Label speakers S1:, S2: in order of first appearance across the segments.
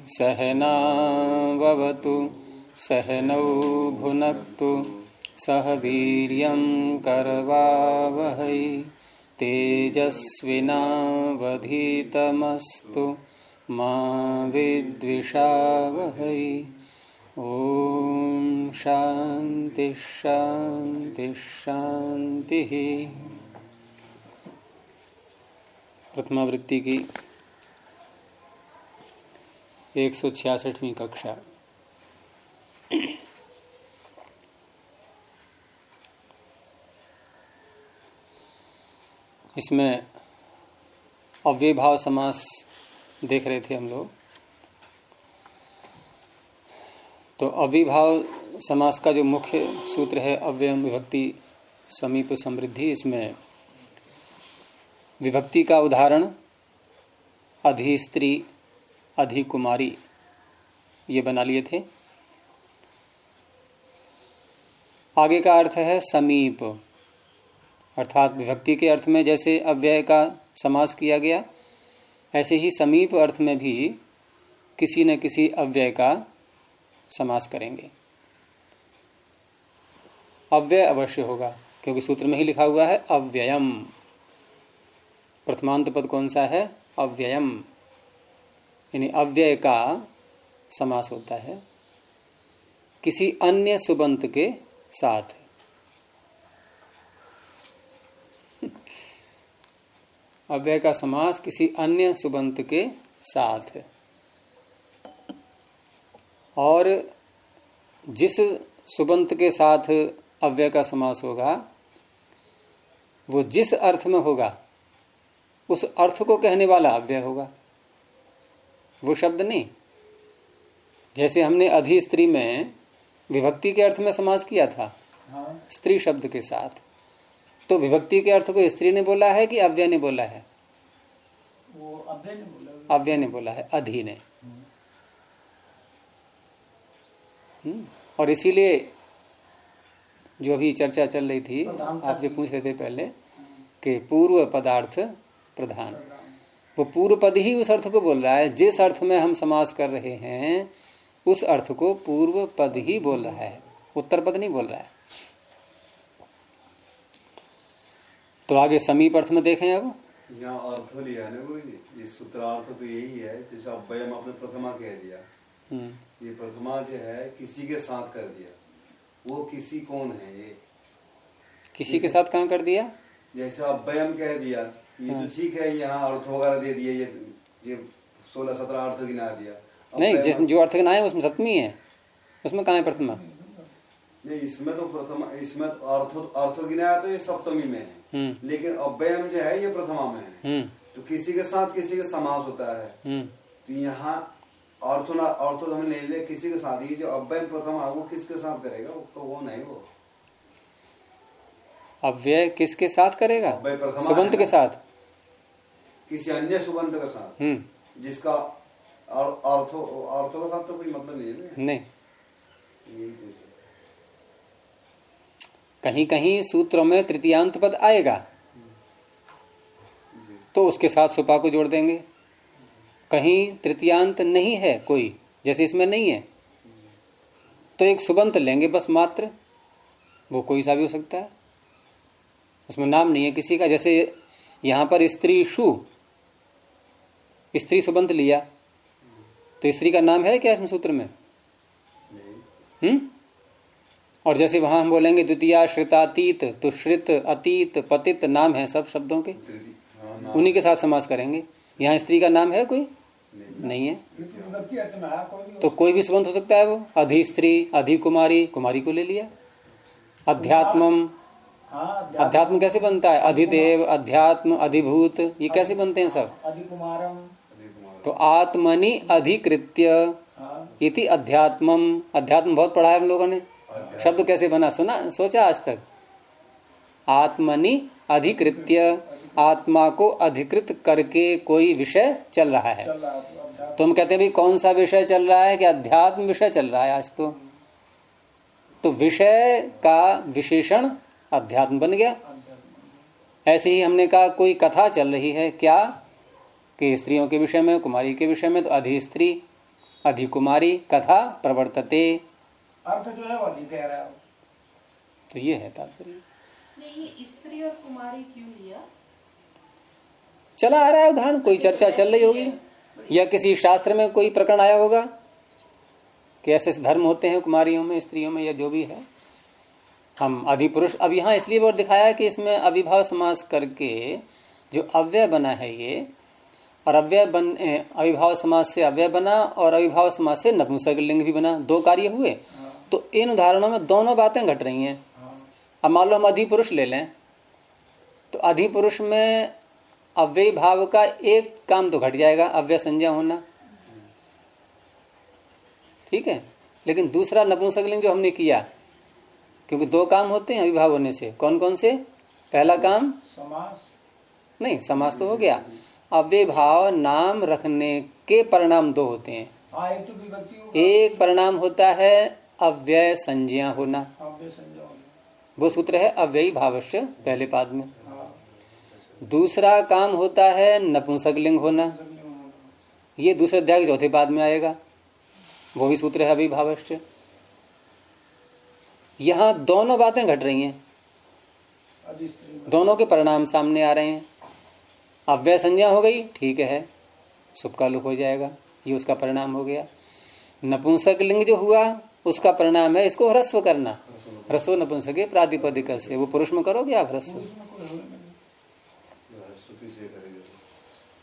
S1: सहनावतु सहनौ भुनक्तु सह वीर्यं करवावहै तेजस्विनावधीतमस्तु मा विद्विषावहै। ओम शांति शांति शांति। प्रथमावृत्ति की 166वीं कक्षा। इसमें अव्ययभाव समास देख रहे थे हम लोग। तो अव्ययभाव समास का जो मुख्य सूत्र है अव्ययम विभक्ति समीप समृद्धि, इसमें विभक्ति का उदाहरण अधि स्त्री अधि कुमारी ये बना लिए थे। आगे का अर्थ है समीप, अर्थात विभक्ति के अर्थ में जैसे अव्यय का समास किया गया, ऐसे ही समीप अर्थ में भी किसी न किसी अव्यय का समास करेंगे। अव्यय अवश्य होगा, क्योंकि सूत्र में ही लिखा हुआ है अव्ययम। प्रथमांत पद कौन सा है? अव्ययम, यानी अव्यय का समास होता है किसी अन्य सुबंत के साथ। अव्यय का समास किसी अन्य सुबंत के साथ। और जिस सुबंत के साथ अव्यय का समास होगा वो जिस अर्थ में होगा उस अर्थ को कहने वाला अव्यय होगा, वो शब्द नहीं। जैसे हमने अधि स्त्री में विभक्ति के अर्थ में समास किया था, स्त्री शब्द के साथ, तो विभक्ति के अर्थ को स्त्री ने बोला है कि अव्यय ने बोला है?
S2: वो अव्यय ने बोला।
S1: अव्यय ने बोला है, अधि ने। और इसीलिए जो अभी चर्चा चल रही थी, आप जो पूछ रहे थे पहले कि पूर्व पदार्थ प्रधान, वो पूर्व पद ही उस अर्थ को बोल रहा है। जिस अर्थ में हम समास कर रहे हैं उस अर्थ को पूर्व पद ही बोल रहा है, उत्तर पद नहीं बोल रहा है। तो आगे समीप अर्थ में देखें। अब
S3: यहाँ अर्थ लिया ना वो, ये सूत्रार्थ तो यही है। जैसे अव्ययम आपने प्रथमा कह दिया, ये प्रथमा जो है किसी के साथ कर दिया, वो किसी कौन है? ये
S1: किसी के साथ कहाँ कर दिया?
S3: जैसे अव्ययम कह दिया, ये तो ठीक है, यहाँ अर्थ वगैरह दे दिए, ये 16-17 अर्थ गिना दिया।
S1: नहीं, जो अर्थ गिनाए उसमें सप्तमी है, उसमें कहाँ है प्रथमा?
S3: नहीं, इसमें तो प्रथमा, इसमें अर्थ गिनाया तो ये सप्तमी में है, लेकिन अव्ययम जो है ये प्रथमा में है। तो किसी के साथ किसी का समास होता है। तो यहाँ अर्थ हमें ले ले किसी के साथ, ये जो अव्यय प्रथमा वो किसके साथ करेगा? वो नहीं, वो
S1: अव्यय किसके साथ करेगा? सुबंत के साथ,
S3: किसी अन्य सुबंत के साथ, जिसका अर्थों के साथ तो कोई मतलब नहीं है।
S1: नहीं, कहीं कहीं सूत्रों में तृतीयांत पद आएगा तो उसके साथ सुपा को जोड़ देंगे। कहीं तृतीयांत नहीं है कोई, जैसे इसमें नहीं है, तो एक सुबंत लेंगे बस मात्र, वो कोई सा भी हो सकता है, उसमें नाम नहीं है किसी का। जैसे यहां पर स्त्री शु, स्त्री सुबंत लिया, तो स्त्री का नाम है क्या इसमें सूत्र में? और जैसे वहां हम बोलेंगे द्वितीया श्रितातीत, तो श्रित अतीत पतित नाम है सब शब्दों के, उन्हीं के साथ समास करेंगे। यहाँ स्त्री का नाम है कोई? नहीं है, तो कोई भी सुबंत हो सकता है। वो अधि स्त्री अधि कुमारी, कुमारी को ले लिया। अध्यात्मम, अध्यात्म कैसे बनता है? अधिदेव अध्यात्म अधिभूत, ये कैसे बनते हैं सब? तो आत्मनि अधिकृत्य इति अध्यात्मम। अध्यात्म बहुत पढ़ा है हम लोगों ने, शब्द कैसे बना सुना सोचा आज तक? आत्मनि अधिकृत्य, आत्मा को अधिकृत करके कोई विषय चल रहा है। तो हम कहते हैं भाई कौन सा विषय चल रहा है? कि अध्यात्म विषय चल रहा है आज। तो विषय का विशेषण अध्यात्म बन गया। ऐसे ही हमने कहा कोई कथा चल रही है, क्या? कि स्त्रियों के विषय में, कुमारी के विषय में, तो अधिस्त्री अधिकुमारी कथा प्रवर्तते,
S2: अर्थ जो है वो अधिक कह रहा है।
S1: तो ये है तात्पर्य।
S4: नहीं, स्त्री और कुमारी क्यों लिया?
S1: चला आ रहा है उदाहरण, कोई चर्चा चल रही होगी या किसी शास्त्र में कोई प्रकरण आया होगा कि ऐसे धर्म होते हैं कुमारियों में, स्त्रियों में, या जो भी है। हम अधिपुरुष अब यहाँ इसलिए और दिखाया कि इसमें अविभाव समास करके जो अव्यय बना है ये, और अविभाव समास से अव्यय बना और अविभाव समास से नपुंसक लिंग भी बना, दो कार्य हुए। तो इन उदाहरणों में दोनों बातें घट रही हैं। अब मान लो हम अधिपुरुष ले लें, तो अधिपुरुष में अव्यय भाव का एक काम तो घट जाएगा, अव्यय संज्ञा होना, ठीक है। लेकिन दूसरा नपुंसकलिंग जो हमने किया, क्योंकि दो काम होते हैं अविभाव होने से, कौन कौन से? पहला काम
S2: समास
S1: नहीं, समास तो हो गया। अव्यय भाव नाम रखने के परिणाम दो होते हैं।
S2: एक तो विभक्ति होगा,
S1: एक परिणाम होता है अव्यय संज्ञा होना,
S2: अव्यय संज्ञा होगा।
S1: वो सूत्र है अव्ययी भावस्य पहले पाद में। दूसरा काम होता है नपुंसकलिंग होना, ये दूसरे अध्याय के चौथे पाद में आएगा, वो भी सूत्र है अव्ययी भावस्य। यहाँ दोनों बातें घट रही हैं, दोनों के परिणाम सामने आ रहे हैं। अव्यय संज्ञा हो गई, ठीक है, सुख का लुक हो जाएगा, ये उसका परिणाम हो गया। नपुंसक लिंग जो हुआ उसका परिणाम है इसको ह्रस्व करना, ह्रस्व नपुंसके प्रातिपदिक से, वो पुरुष में करोगे आप ह्रस्व,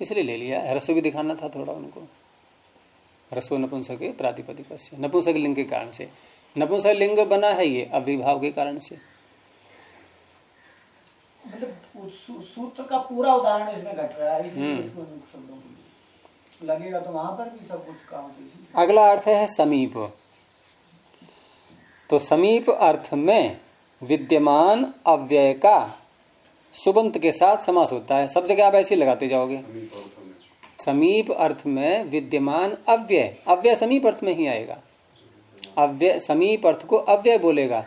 S1: इसलिए ले लिया। ह्रस्व भी दिखाना था थोड़ा उनको, ह्रस्व नपुंसके प्रातिपदिक से, नपुंसक लिंग के कारण से। नपुंसक लिंग बना है ये अविभाव के कारण से।
S2: मतलब सूत्र का पूरा उदाहरण इसमें घट रहा है, इसलिए इसको शब्दों को लगेगा तो वहां पर भी सब कुछ काम।
S1: अगला अर्थ है समीप। तो समीप अर्थ में विद्यमान अव्यय का सुबंत के साथ समास होता है। सब जगह आप ऐसे ही लगाते जाओगे। समीप अर्थ में विद्यमान अव्यय, अव्यय समीप अर्थ में ही आएगा। अव्यय समीप अर्थ को अव्यय बोलेगा,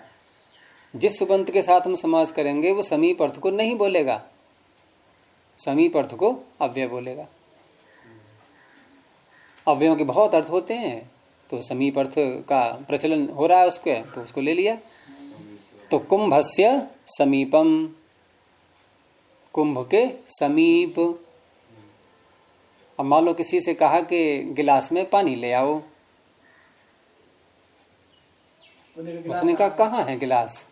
S1: जिस सुबंत के साथ हम समास करेंगे वो समीप अर्थ को नहीं बोलेगा, समीप अर्थ को अव्यय बोलेगा। अव्ययों के बहुत अर्थ होते हैं, तो समीप अर्थ का प्रचलन हो रहा है उसके, तो उसको ले लिया। तो कुंभस्य समीपम, कुंभ के समीप। अब मान लो किसी से कहा कि गिलास में पानी ले आओ, उसने कहा कहाँ है गिलास,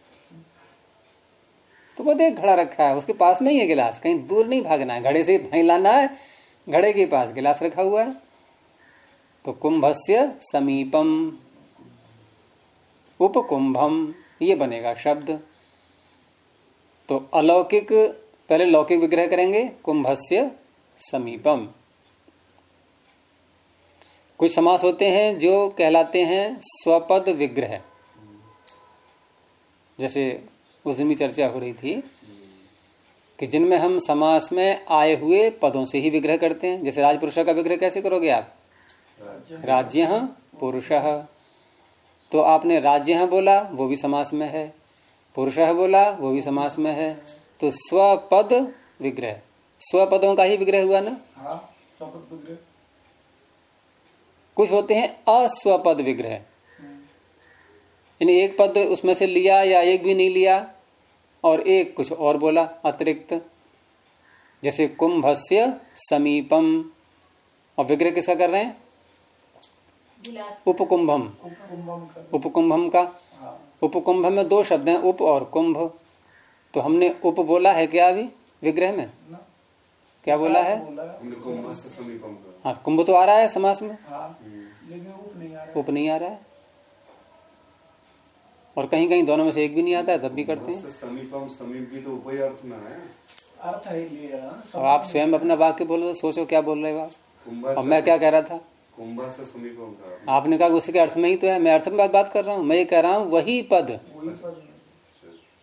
S1: तो वो देख घड़ा रखा है, उसके पास में ही है गिलास, कहीं दूर नहीं भागना है, घड़े से वहीं लाना है, घड़े के पास गिलास रखा हुआ है। तो कुंभस्य समीपम, उपकुंभम, ये बनेगा शब्द। तो अलौकिक, पहले लौकिक विग्रह करेंगे, कुंभस्य समीपम। कुछ समास होते हैं जो कहलाते हैं स्वपद विग्रह, जैसे उस दिन भी चर्चा हो रही थी कि जिनमें हम समास में आए हुए पदों से ही विग्रह करते हैं। जैसे राजपुरुष का विग्रह कैसे करोगे आप? राज्य पुरुषः, तो आपने राज्य बोला वो भी समास में है, पुरुषः बोला वो भी समास में है, तो स्वपद विग्रह, स्वपदों का ही विग्रह हुआ ना।
S2: स्वपद विग्रह।
S1: कुछ होते हैं अस्वपद विग्रह, यानी एक पद उसमें से लिया या एक भी नहीं लिया और एक कुछ और बोला अतिरिक्त, जैसे कुंभस्य समीपम। और विग्रह किसका कर रहे हैं? उपकुंभम, उपकुंभम का। उपकुंभम में दो शब्द हैं, उप और कुंभ, तो हमने उप बोला है क्या अभी विग्रह में? क्या बोला है? हाँ, कुंभ तो आ रहा है समास में, लेकिन उप नहीं आ रहा है, और कहीं कहीं दोनों में से एक भी नहीं आता है, तब भी करते हैं।
S3: समीपम, समीप भी तो उपय अर्थ में है,
S2: अर्थ है।
S1: अब आप स्वयं अपना वाक्य बोलो, सोचो क्या बोल रहे हो आप। और मैं क्या कह रहा था?
S3: कुंभ से समीपम का
S1: आपने कहा उसके अर्थ में ही तो है, मैं अर्थ में बात कर रहा हूँ। मैं ये कह रहा हूँ वही पद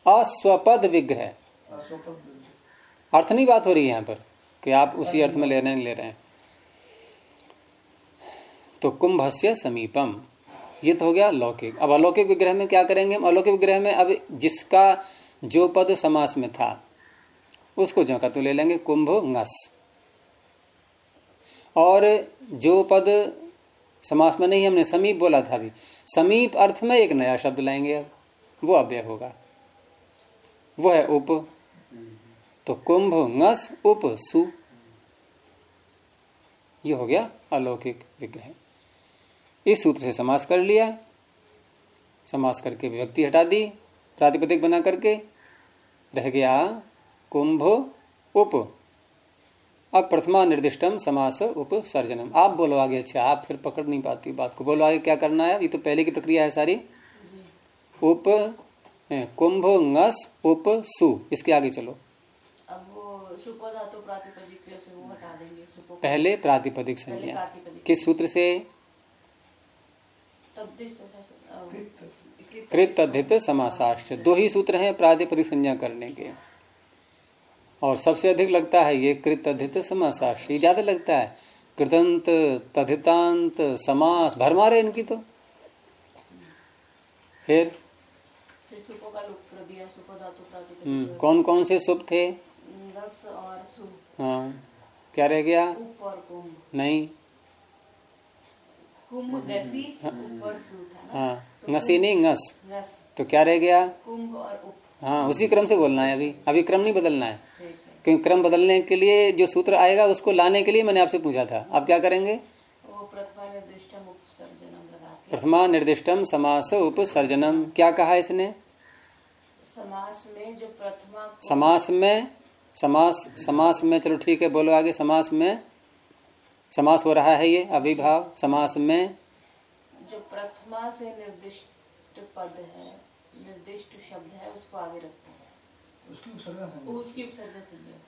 S1: अस्वपद विग्रह, अर्थ नहीं बात हो रही है यहाँ पर कि आप उसी अर्थ में ले रहे हैं, ले रहे हैं। तो कुंभस्य समीपम, ये तो हो गया लौकिक। अब अलौकिक विग्रह में क्या करेंगे हम? अलौकिक विग्रह में अब जिसका जो पद समास में था उसको जो का तो ले लेंगे, कुंभ ngस। और जो पद समास में नहीं, हमने समीप बोला था अभी, समीप अर्थ में एक नया शब्द लाएंगे अब, वो अव्यय होगा, वो है उप। तो कुंभ ngस उप सु, ये हो गया अलौकिक विग्रह। इस सूत्र से समास कर लिया, समास करके विभक्ति हटा दी, प्रातिपदिक बना करके रह गया कुंभ उप। अब प्रथमा निर्दिष्टम समास उपसर्जनम। आप बोलो आगे। अच्छा, आप फिर पकड़ नहीं पाती बात को, बोलो आगे क्या करना है। ये तो पहले की प्रक्रिया है सारी। उप कुंभ ngस उप सु, इसके आगे चलो।
S4: अब वो सुपो धातु प्रातिपदिक से वो हटा देंगे। सुपो
S1: पहले प्रातिपदिक संज्ञा किस सूत्र से? कृत तद्धित समासाश्च। दो ही सूत्र हैं प्रातिपदिक संज्ञा करने के, और सबसे अधिक लगता है ये कृत तद्धित समासाश्च, ये ज्यादा लगता है। कृतंत तद्धितांत समास भर मारे इनकी तो। फिर
S4: सुपो का लुक कर दिया, सुपो धातु प्रातिपदिक।
S1: कौन कौन से सुप थे?
S4: ngस और सु।
S1: हाँ, क्या रह गया?
S4: उप और कुंभ।
S1: नहीं,
S4: कुंभ गसी, उप और सु था ना।
S1: हाँ, ngसी नहीं ngस,
S4: ngस,
S1: तो क्या रह गया?
S4: कुंभ और उप।
S1: हाँ, उसी क्रम से बोलना है अभी क्रम नहीं बदलना है।
S4: ठीक है।
S1: क्योंकि क्रम बदलने के लिए जो सूत्र आएगा उसको लाने के लिए मैंने आपसे पूछा था। अब क्या करेंगे?
S4: वो प्रथमा निर्दिष्टम उपसर्जनम लगा के।
S1: प्रथमा निर्दिष्टम समास उपसर्जनम। क्या कहा इसने?
S4: समास में जो प्रथमा को-
S1: समास में चलो ठीक है, बोलो आगे। समास हो रहा है ये अविभाव। समास में
S4: जो प्रथमा से निर्दिष्ट पद है, निर्दिष्ट शब्द है, उसको आगे रखता है,
S2: उसकी उपसर्जन संज्ञा।
S4: उसकी उपसर्जन संज्ञा होती है।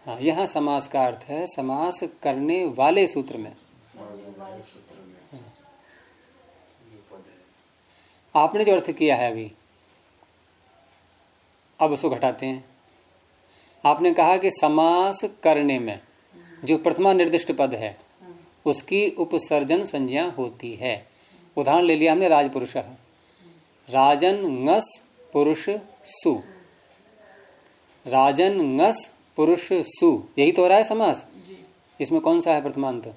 S1: हाँ, यहाँ समास का अर्थ है समास करने वाले सूत्र में।
S4: करने वाले सूत्र में।
S1: आपने जो अर्थ किया है अभी, अब उसको घटाते हैं। आपने कहा कि समास करने में जो प्रथमा निर्दिष्ट पद है उसकी उपसर्जन संज्ञा होती है। उदाहरण ले लिया हमने राजपुरुष। राजन ngस पुरुष सु, राजन ngस पुरुष सु, यही तो हो रहा है समास। इसमें कौन सा है प्रथमांत?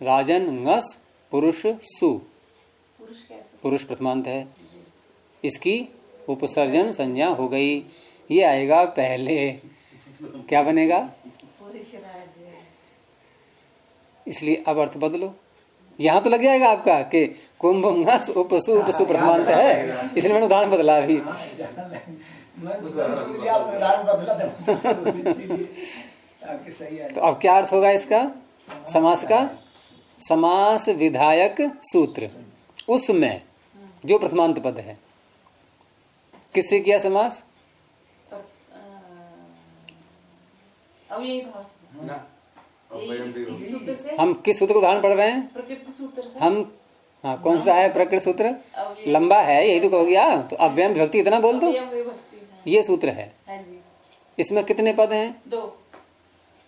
S1: राजन ngस पुरुष सु,
S4: पुरुष कैसे?
S1: पुरुष प्रथमांत है, इसकी उपसर्जन संज्ञा हो गई। ये आएगा पहले, क्या बनेगा?
S4: पुरुष राज्य।
S1: इसलिए अब अर्थ बदलो। यहां तो लग जाएगा आपका कि कुंभ ngस उपसु उपसु प्रथमांत है, इसलिए मैंने उदाहरण बदला अभी। तो अब क्या अर्थ होगा इसका समास का? समास विधायक सूत्र उसमें जो प्रथमांत पद है, किससे किया समास?
S4: अब यही भाव से।
S3: ना
S4: इस सूत्र से
S1: हम किस सूत्र को उदाहरण पढ़ रहे हैं?
S4: प्रकृति सूत्र से
S1: हम हाँ, कौन सा है प्रकृत सूत्र?
S4: अव्यय।
S1: लंबा है, यही तो कहो गया। तो अव्ययम विभक्ति इतना बोल दो।
S4: अव्ययम विभक्ति है।
S1: ये सूत्र है।
S4: हाँ जी।
S1: इसमें कितने पद हैं?
S4: 2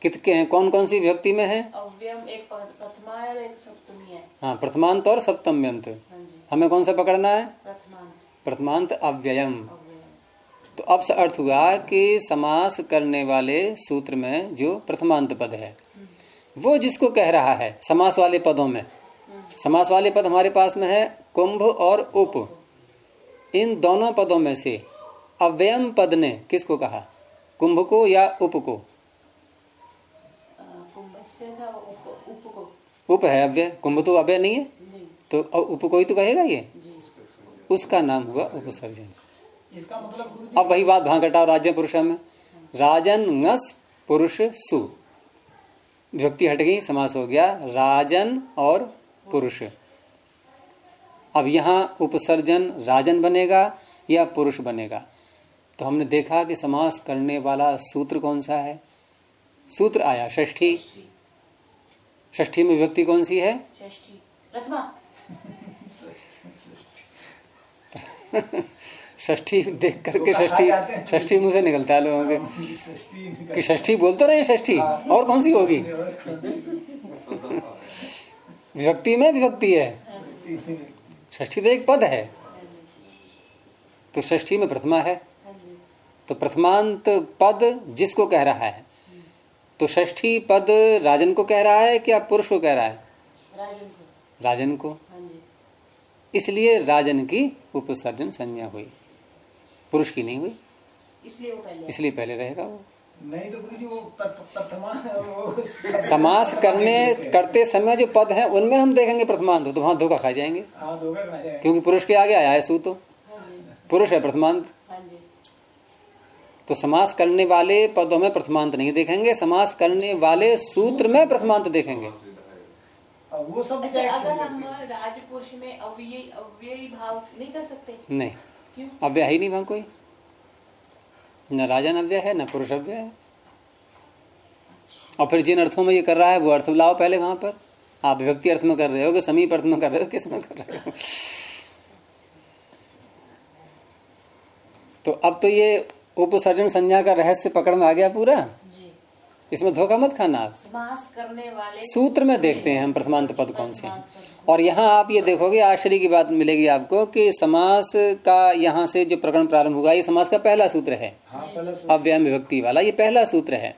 S1: कितने हैं? कौन कौन सी विभक्ति में है?
S4: अव्ययम, एक प्रथमा है और एक सप्तमी है।
S1: हाँ, प्रथमांत और सप्तम्यंत।
S4: हाँ जी।
S1: हमें कौन सा पकड़ना है?
S4: प्रथमांत
S1: प्रथमांत अव्ययम।
S4: अव्ययम।
S1: तो अब से अर्थ हुआ कि समास करने वाले सूत्र में जो प्रथमांत पद है वो जिसको कह रहा है समास वाले पदों में। समास वाले पद हमारे पास में है कुंभ और उप। इन दोनों पदों में से अव्ययम पद ने किसको कहा? कुंभ को या उप को?
S4: कुंभस्य था उप को।
S1: उप है अव्यय, कुंभ तो अव्यय नहीं है,
S4: जी
S1: तो उप को ही तो कहेगा ये।
S4: जी।
S1: उसका नाम हुआ उपसर्जन।
S2: इसका मतलब
S1: अब वही बात भाग घटाओ राज्य पुरुष में। राजन ngस पुरुष सु, विभक्ति हट गई, समास हो गया राजन और पुरुष। अब यहाँ उपसर्जन राजन बनेगा या पुरुष बनेगा? तो हमने देखा कि समास करने वाला सूत्र कौन सा है? सूत्र आया षष्ठी। षष्ठी में विभक्ति कौन सी है?
S4: षष्ठी प्रथमा।
S1: षष्ठी देख करके षष्ठी मुंह से निकलता है लोगों के कि षष्ठी बोल तो रहे षष्ठी, और कौन सी होगी? विभक्ति में विभक्ति है, षष्ठी तो एक पद है, तो षष्ठी में प्रथमा है। तो प्रथमांत पद जिसको कह रहा है तो षष्ठी पद राजन को कह रहा है क्या पुरुष को कह रहा है?
S4: राजन को।
S1: राजन को।
S4: हाँ जी।
S1: इसलिए राजन की उपसर्जन संज्ञा हुई, पुरुष की नहीं हुई, इसलिए पहले रहेगा वो।
S2: नहीं तो गुरु जी वो प्रथमा
S1: समास करते समय जो पद है उनमें हम देखेंगे प्रथमांत, तो वहां धोखा खा जाएंगे।
S2: हाँ, धोखा खा जाएंगे,
S1: क्योंकि पुरुष के आगे आया है सू, तो पुरुष है प्रथमांत। तो समास करने वाले पदों में प्रथमांत नहीं देखेंगे, समास करने वाले सूत्र में प्रथमांत देखेंगे।
S2: वो सब
S4: अच्छा, अगर हम राजपुरुष में अव्ययी भाव नहीं कर सकते?
S1: नहीं,
S4: क्यों?
S1: अव्यय ही नहीं वहां कोई, न राजन अव्यय है न पुरुष अव्यय है। और फिर जिन अर्थों में ये कर रहा है वो अर्थ लाओ पहले वहां पर। आप विभक्ति अर्थ में कर रहे हो कि समीप अर्थ में कर रहे हो, किस में कर रहे हो? तो अब तो ये उपसर्जन संज्ञा का रहस्य पकड़ में आ गया पूरा। इसमें धोखा मत खाना आप।
S4: समास करने वाले
S1: सूत्र में देखते हैं हम प्रथमांत पद कौन से हैं। और यहाँ आप ये देखोगे, आश्चर्य की बात मिलेगी आपको कि समास का यहाँ से जो प्रकरण प्रारंभ हुआ ये समास का पहला सूत्र है। अव्यय विभक्ति वाला ये पहला सूत्र है।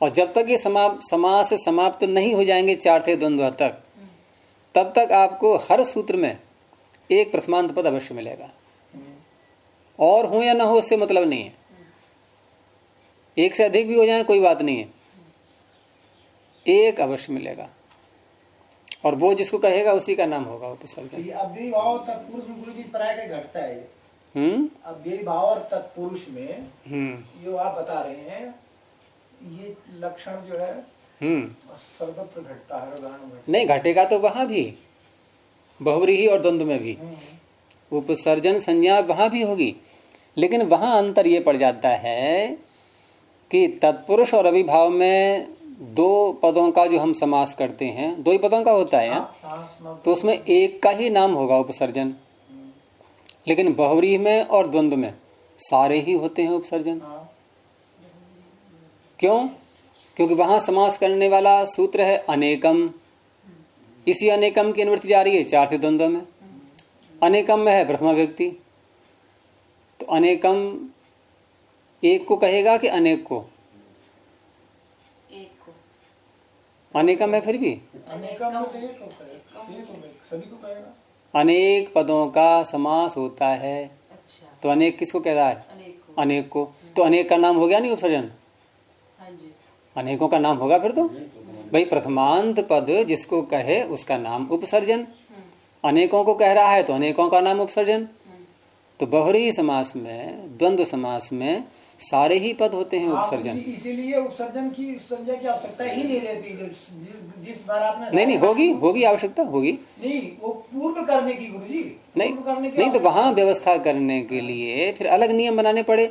S1: और जब तक ये समास समाप्त नहीं हो जाएंगे चार थे द्वंद्व तक, तब तक आपको हर सूत्र में एक प्रथमांत पद अवश्य मिलेगा। और हो या ना हो उससे मतलब नहीं है, एक से अधिक भी हो जाए कोई बात नहीं है, एक अवश्य मिलेगा। और वो जिसको कहेगा उसी का नाम होगा उपसर्जन।
S2: अव्ययी भाव और तत्पुरुष में गुरु जी प्राय का घटता है। अव्ययी भाव और तत्पुरुष में जो आप बता रहे हैं ये लक्षण जो है सर्वत्र घटता है।
S1: नहीं घटेगा तो वहां भी, बहुव्रीहि और द्वंद्व में भी उपसर्जन संज्ञा वहां भी होगी, लेकिन वहां अंतर ये पड़ जाता है कि तत्पुरुष और अविभाव में दो पदों का जो हम समास करते हैं, दो ही पदों का होता है। तो उसमें एक का ही नाम होगा उपसर्जन, लेकिन बहुव्रीहि में और द्वंद्व में सारे ही होते हैं उपसर्जन। क्यों? क्योंकि वहां समास करने वाला सूत्र है अनेकम। इसी अनेकम की अनुवृत्ति जा रही है चार से द्वंद्व में। अनेकम में है प्रथमा व्यक्ति, तो अनेकम एक को कहेगा कि अनेक को?
S4: एक को।
S1: अनेकम है फिर भी
S2: अनेकम सभी को कहेगा।
S1: अनेक पदों का समास होता है।
S4: अच्छा।
S1: तो अनेक किसको कह रहा है? अनेक को। तो अनेक का नाम हो गया नहीं उपसर्जन?
S4: हाँ जी।
S1: अनेकों का नाम होगा फिर तो भाई, प्रथमांत पद जिसको कहे उसका नाम उपसर्जन। अनेकों को कह रहा है तो अनेकों का नाम उपसर्जन। तो बहुव्रीहि समास में, द्वंद्व समास में सारे ही पद होते हैं उपसर्जन।
S2: इसीलिए उपसर्जन की संज्ञा की आवश्यकता ही नहीं रहती। जिस बार आपने
S1: नहीं होगी आवश्यकता होगी।
S2: नहीं, वो पूर्व करने की गुरु जी
S1: नहीं तो वहां व्यवस्था करने के लिए फिर अलग नियम बनाने पड़े।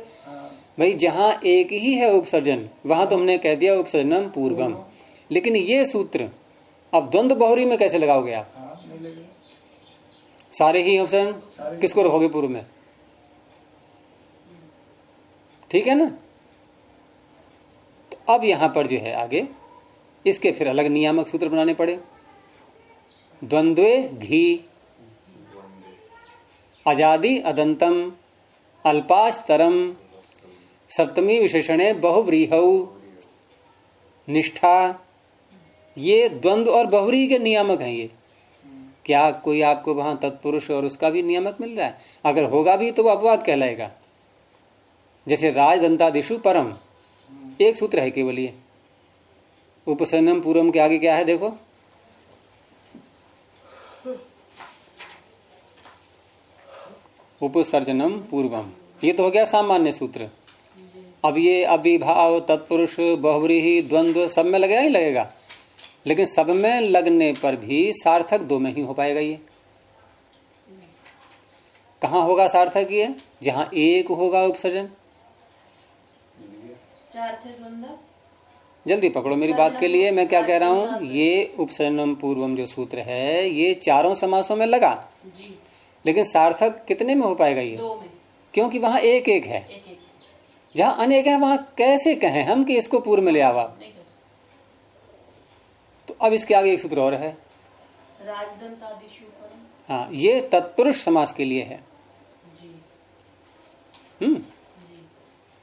S1: भाई जहां एक ही है उपसर्जन वहां तो हमने कह दिया उपसर्जनम पूर्वम, लेकिन ये सूत्र अब द्वंद्व बहुव्रीहि में कैसे लगाओगे आप? सारे ही उपसर्जन किसको रखोगे पूर्व में? ठीक है ना? तो अब यहां पर जो है आगे इसके फिर अलग नियामक सूत्र बनाने पड़े। द्वंद्वे घी, अजादि अदंतम, अल्पास्तरम, सप्तमी विशेषणे बहुव्रीहौ, निष्ठा, ये द्वंद्व और बहुव्रीहि के नियामक हैं। ये क्या कोई आपको वहां तत्पुरुष और उसका भी नियामक मिल रहा है? अगर होगा भी तो वो अपवाद कहलाएगा। जैसे राजदंतादिषु परम, एक सूत्र है केवल ये। उपसर्जनम पूर्वम के आगे क्या है देखो, उपसर्जनम पूर्वम, ये तो हो गया सामान्य सूत्र। अब ये अविभाव, तत्पुरुष, बहुव्रीहि, द्वंद्व सब में लगेगा ही लगेगा, लेकिन सब में लगने पर भी सार्थक दो में ही हो पाएगा। ये कहाँ होगा सार्थक? ये जहां एक होगा उपसर्जन। जल्दी पकड़ो मेरी बात के लिए, मैं क्या कह रहा हूं। ये उपसर्जनम पूर्वम जो सूत्र है ये चारों समासों में लगा जी। लेकिन सार्थक कितने में हो पाएगा? ये दो में, क्योंकि वहां एक एक है। जहां अनेक है वहां कैसे कहें हम कि इसको पूर्व में ले आवा? तो अब इसके आगे एक सूत्र और है, हाँ, ये तत्पुरुष समास के लिए है।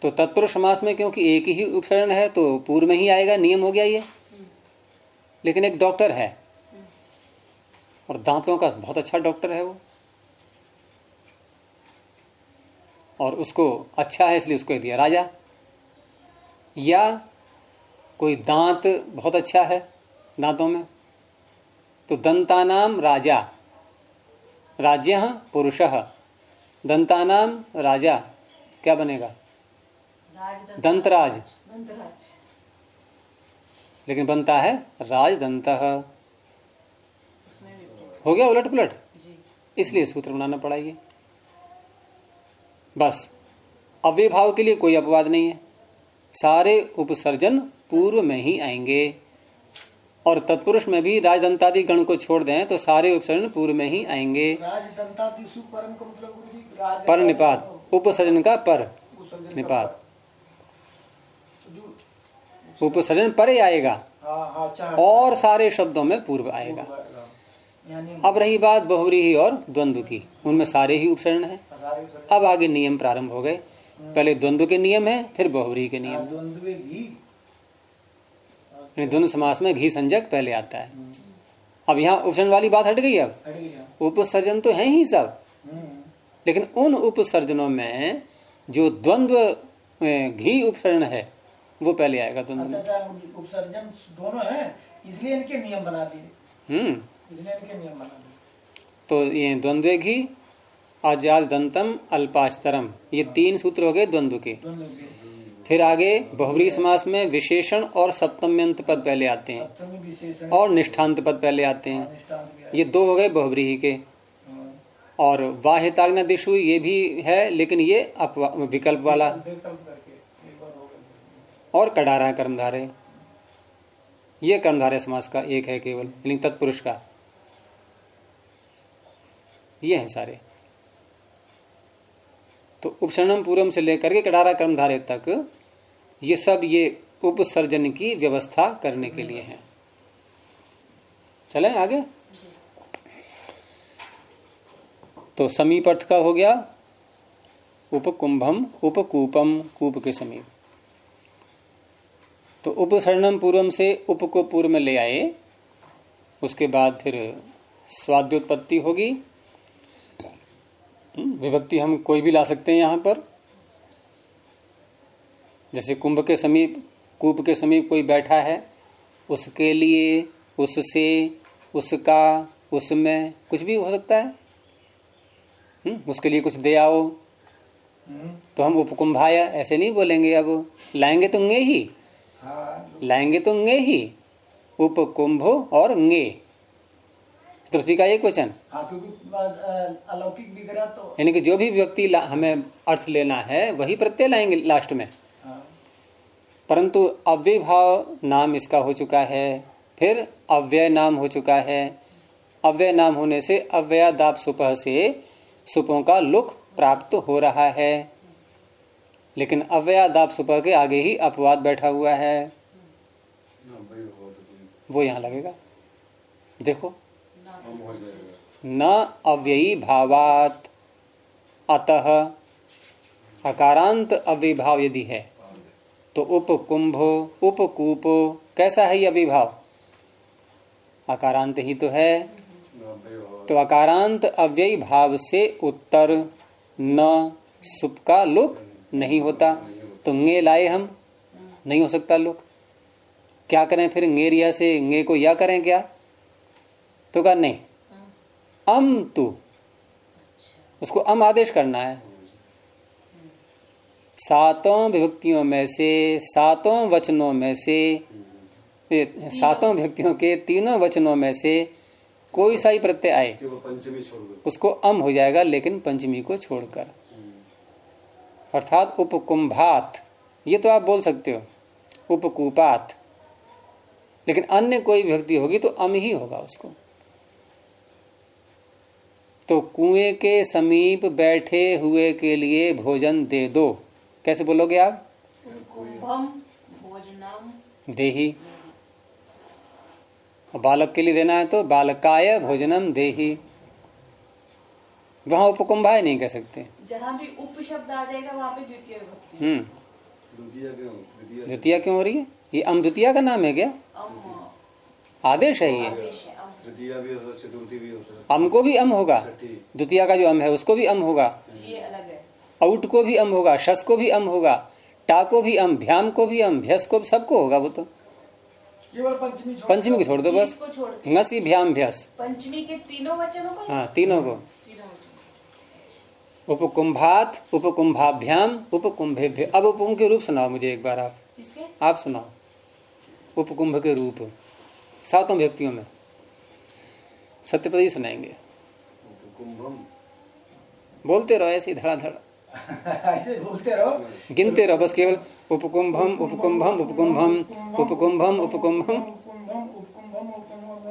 S1: तो तत्पुरुष समास में क्योंकि एक ही उपसर्जन है तो पूर्व में ही आएगा, नियम हो गया ये। लेकिन एक डॉक्टर है और दांतों का बहुत अच्छा डॉक्टर है वो, और उसको अच्छा है इसलिए उसको दिया राजा। या कोई दांत बहुत अच्छा है दांतों में, तो दंतानाम राजा, राज्य पुरुषः, दंतानाम राजा क्या बनेगा? दंतराज। लेकिन बनता है राजदंतः, हो गया उलट पुलट, इसलिए सूत्र बनाना पड़ा ये। बस अव्यभाव के लिए कोई अपवाद नहीं है, सारे उपसर्जन पूर्व में ही आएंगे। और तत्पुरुष में भी राजदंतादि गण को छोड़ दें तो सारे उपसर्जन पूर्व में ही आएंगे। पर निपात, उपसर्जन का पर निपात, उपसर्जन परे आएगा और सारे शब्दों में पूर्व आएगा। अब रही बात बहुव्रीहि और द्वंद्व की, उनमें सारे ही उपसर्जन है। अब आगे नियम प्रारंभ हो गए, पहले द्वंद्व के नियम है, फिर बहुव्रीहि के नियम। द्वंद्व समास में घी संजक पहले आता है। अब यहाँ उपसर्जन वाली बात हट गई। अब उपसर्जन तो है ही सब, लेकिन उन उपसर्जनों में जो द्वंद्व घी उपसर्जन है वो पहले आएगा। द्वंद्व
S2: उपसर्जन दोनों है, इसलिए इनके नियम बना दिए। इसलिए इनके नियम बना दिए।
S1: तो ये द्वंद्व घी, अजाल दंतम, अल्पास्तरम, ये 3 सूत्र हो गए द्वंद्व के। फिर आगे बहुव्रीहि समास में विशेषण और सप्तम्यंत पद पहले आते हैं और निष्ठांत पद पहले आते हैं। ये 2 हो गए बहुव्रीहि के। और वाहिताग्ना दिशु ये भी है, लेकिन ये विकल्प वाला। और कडारा कर्मधारे, ये कर्मधारय समास का एक है केवल, लेकिन तत्पुरुष का ये है सारे। तो उपसर्जन पूर्वम से लेकर के कडारा कर्मधारय तक ये सब ये उपसर्जन की व्यवस्था करने के लिए है। चलें आगे। तो समीप अर्थ का हो गया उपकुंभम, उपकूपम, कूप के समीप। तो उपसर्जनम पूर्वम से उप को पूर्व में ले आए, उसके बाद फिर स्वाद्योत्पत्ति होगी। विभक्ति हम कोई भी ला सकते हैं यहाँ पर, जैसे कुंभ के समीप, कूप के समीप कोई बैठा है, उसके लिए, उससे, उसका, उसमें, कुछ भी हो सकता है। उसके लिए कुछ दे आओ, तो हम उपकुंभाय ऐसे नहीं बोलेंगे। अब लाएंगे तो nge ही, लाएंगे तो nge ही, उपकुंभो और nge, चतुर्थी का एक वचन।
S2: अलौकिक विग्रह तो
S1: यानी कि जो भी व्यक्ति हमें अर्थ लेना है वही प्रत्यय लाएंगे लास्ट में। परंतु अव्यय भाव नाम इसका हो चुका है, फिर अव्यय नाम हो चुका है। अव्यय नाम होने से अव्ययादाप सुपह से सुपों का लुक प्राप्त हो रहा है, लेकिन अव्ययादाप सुपह के आगे ही अपवाद बैठा हुआ है, वो यहां लगेगा। देखो, न अव्ययी भावात, अतः अकारांत अव्ययभाव यदि है तो उपकुंभो, उपकूपो, कैसा है ये अव्ययभाव? अकारांत ही तो है। तो अकारांत अव्ययी भाव से उत्तर न सुप का लुक नहीं होता, तो nge लाए हम, नहीं हो सकता लुक। क्या करें फिर? nge से nge को या करें क्या? तो कहा नहीं, अम तू, उसको अम आदेश करना है। सातों विभक्तियों में से, सातों वचनों में से, सातों विभक्तियों के तीनों वचनों में से कोई सा ही प्रत्यय आए उसको अम हो जाएगा, लेकिन पंचमी को छोड़कर। अर्थात उपकुंभात, ये तो आप बोल सकते हो, उपकूपात, लेकिन अन्य कोई विभक्ति होगी तो अम ही होगा उसको। तो कुएं के समीप बैठे हुए के लिए भोजन दे दो, कैसे बोलोगे आप? देही। बालक के लिए देना है तो बालकाय भोजनम देही। वहां उपकुंभाय नहीं कह सकते।
S4: जहां भी उप शब्द आ जाएगा वहां पे द्वितीय विभक्ति।
S1: द्वितीया क्यों हो रही है? ये अम द्वितीया का नाम है क्या? आदेश है ये।
S3: तृतीया भी हो सकता, चतुर्थी भी हो सकता।
S1: अम को भी अम होगा, द्वितीया का जो अम है उसको भी अम होगा,
S4: ये अलग है।
S1: औट को भी अम होगा, शस को भी अम होगा, टा को भी अम, भ्याम को भी अम, भ्यस को सबको होगा। वो तो
S2: केवल
S1: पंचमी को छोड़ दो बस, ngसी भ्याम भ्यस,
S4: पंचमी के तीनों वचनों को।
S1: हाँ तीनों को। उपकुंभात, उपकुंभाभ्याम, उपकुंभेभ्य। अब उपकुंभ के रूप सुनाओ मुझे एक बार आप।
S4: इसके
S1: आप सुनाओ उपकुंभ के रूप 7 व्यक्तियों में। सत्यपति सुनाएंगे।
S3: कुंभम
S1: बोलते रहो ऐसे धड़ाधड़,
S2: ऐसे बोलते रहो,
S1: गिनते रहो बस केवल उपकुंभम उपकुंभम उपकुंभम उपकुंभम उपकुंभम।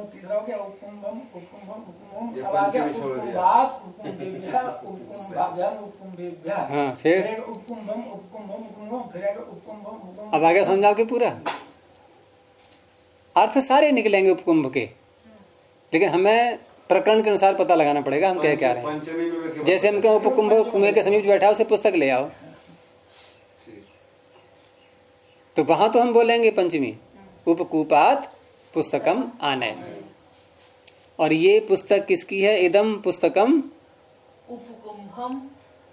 S2: तीसरा हो गया उपकुंभम उपकुंभम उपकुंभम।
S3: ये
S2: अब आ गया
S3: पंचमी छोड़ दिया।
S2: उपकुंभात उपकुंभेभ्यः उपकुंभाभ्याम उपकुंभेभ्यः।
S1: हाँ फिर
S2: उपकुंभम उपकुंभम उपकुंभम, फिर उपकुंभम उपकुंभम।
S1: अब आगे समझाओ के पूरा अर्थ सारे निकलेंगे उपकुंभ के, लेकिन हमें प्रकरण के अनुसार पता लगाना पड़ेगा हम कह क्या रहे हैं।
S3: पंचमी में
S1: जैसे हम कहें उपकुंभ कुएं के समीप बैठा उसे पुस्तक ले आओ, तो वहां तो हम बोलेंगे पंचमी उपकूपात पुस्तकम आनय। और ये पुस्तक किसकी है? इदम पुस्तकम
S4: उपकुंभम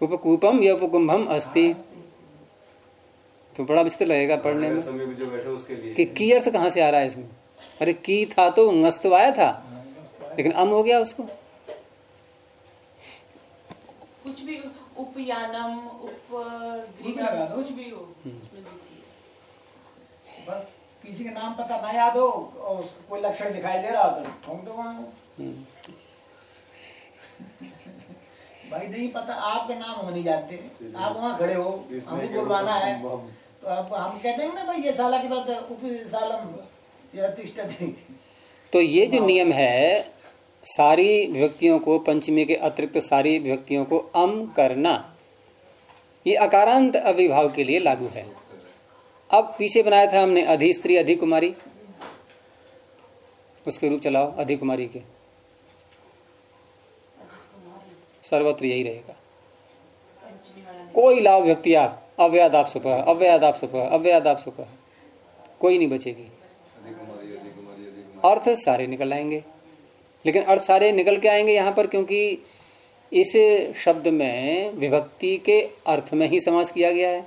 S1: उपकूपम या उपकुंभम अस्ति। तो बड़ा विचित्र लगेगा पढ़ने में
S3: समय जो बैठे उसके लिए
S1: कि की अर्थ कहाँ से आ रहा है इसमें। अरे की था तो ngस्त आया था, लेकिन अम हो गया उसको।
S4: कुछ भी उपयानम उपग्रीव कुछ भी हो,
S2: बस किसी का नाम पता ना याद हो और कोई लक्षण दिखाई दे रहा हो तो ठोक दो वहां। भाई नहीं पता, आपके नाम हम नहीं जानते, आप वहाँ खड़े हो, हमें बुलवाना है तो अब हम कहते हैं ना भाई ये साला की बात उप सालम या तिष्ठति।
S1: तो ये जो नियम है सारी विभक्तियों को, पंचमी के अतिरिक्त सारी विभक्तियों को अम करना, ये अकारांत अविभाव के लिए लागू है। अब पीछे बनाया था हमने अधि स्त्री अधि कुमारी, उसके रूप चलाओ अधि कुमारी के, सर्वत्र यही रहेगा। कोई लाभ व्यक्ति आप अव्यादाप सुपह अव्यादाप सुपह अव्यादाप सुपह, कोई नहीं बचेगी। अर्थ सारे निकल आएंगे, लेकिन अर्थ सारे निकल के आएंगे यहाँ पर क्योंकि इस शब्द में विभक्ति के अर्थ में ही समास किया गया है,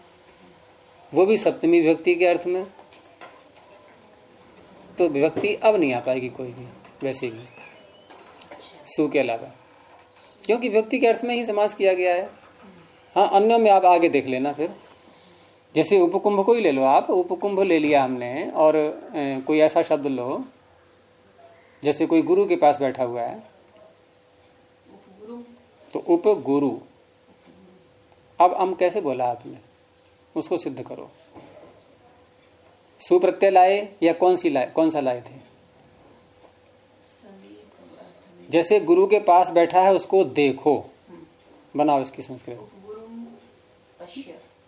S1: वो भी सप्तमी विभक्ति के अर्थ में। तो विभक्ति अब नहीं आ पाएगी कोई भी वैसे भी सु के अलावा, क्योंकि विभक्ति के अर्थ में ही समास किया गया है। हाँ अन्य में आप आगे देख लेना फिर, जैसे उपकुंभ को ही ले लो आप, उपकुंभ ले लिया हमने और कोई ऐसा शब्द लो जैसे कोई गुरु के पास बैठा हुआ है तो उपगुरु। अब अम कैसे बोला आपने, उसको सिद्ध करो। सुप्रत्यय लाए या कौन सा लाए थे? जैसे गुरु के पास बैठा है उसको देखो, बनाओ इसकी संस्कृत।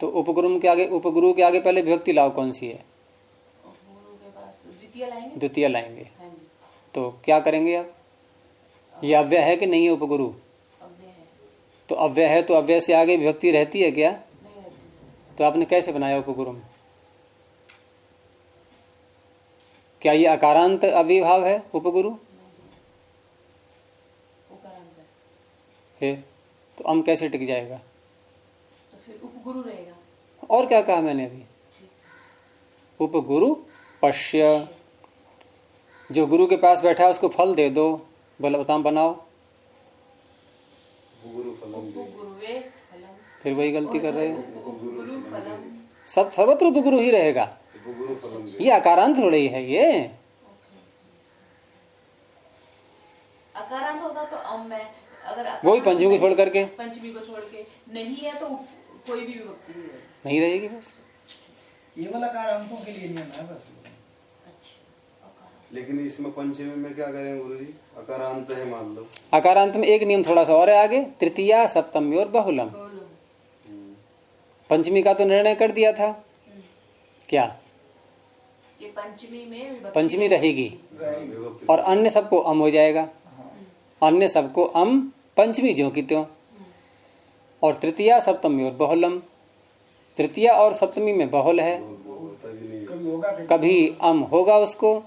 S1: तो उपगुरु के आगे पहले विभक्ति लाओ, कौन सी है? द्वितीय लाएंगे। तो क्या करेंगे अब? ये अव्यय है कि नहीं है उपगुरु? तो अव्यय है तो अव्यय से आगे विभक्ति रहती है क्या? तो आपने कैसे बनाया उपगुरु? क्या ये अकारांत अविभाव है उपगुरु है? तो अम कैसे टिक जाएगा?
S4: तो फिर उपगुरु रहेगा।
S1: और क्या कहा मैंने अभी? उपगुरु पश्य, जो गुरु के पास बैठा है उसको फल दे दो, बताओ बनाओ। फिर वही गलती कर रहे हैं, सब सर्वत्र उपगुरु ही रहेगा। ये अकारांत थोड़ी है, ये
S4: अकारांत होगा तो अम में, अगर
S1: वही पंचमी को छोड़ करके,
S4: पंचमी को छोड़ के नहीं है तो कोई भी विभक्ति
S1: नहीं रहेगी। बस
S2: ये वाला अकारांतों के लिए नियम है बस।
S3: लेकिन इसमें पंचमी में क्या करें गुरुजी? अकारांत है मान लो।
S1: अकारांत में एक नियम थोड़ा सा और है आगे, तृतीया सप्तमी और बहुलम। पंचमी का तो निर्णय कर दिया था क्या?
S4: ये पंचमी में
S1: पंचमी रहेगी और अन्य सबको अम हो जाएगा। अन्य सबको अम, पंचमी जो की त्यों। और तृतीया सप्तमी और बहुलम, तृतीया और सप्तमी में बहुल है, कभी अम होगा उसको,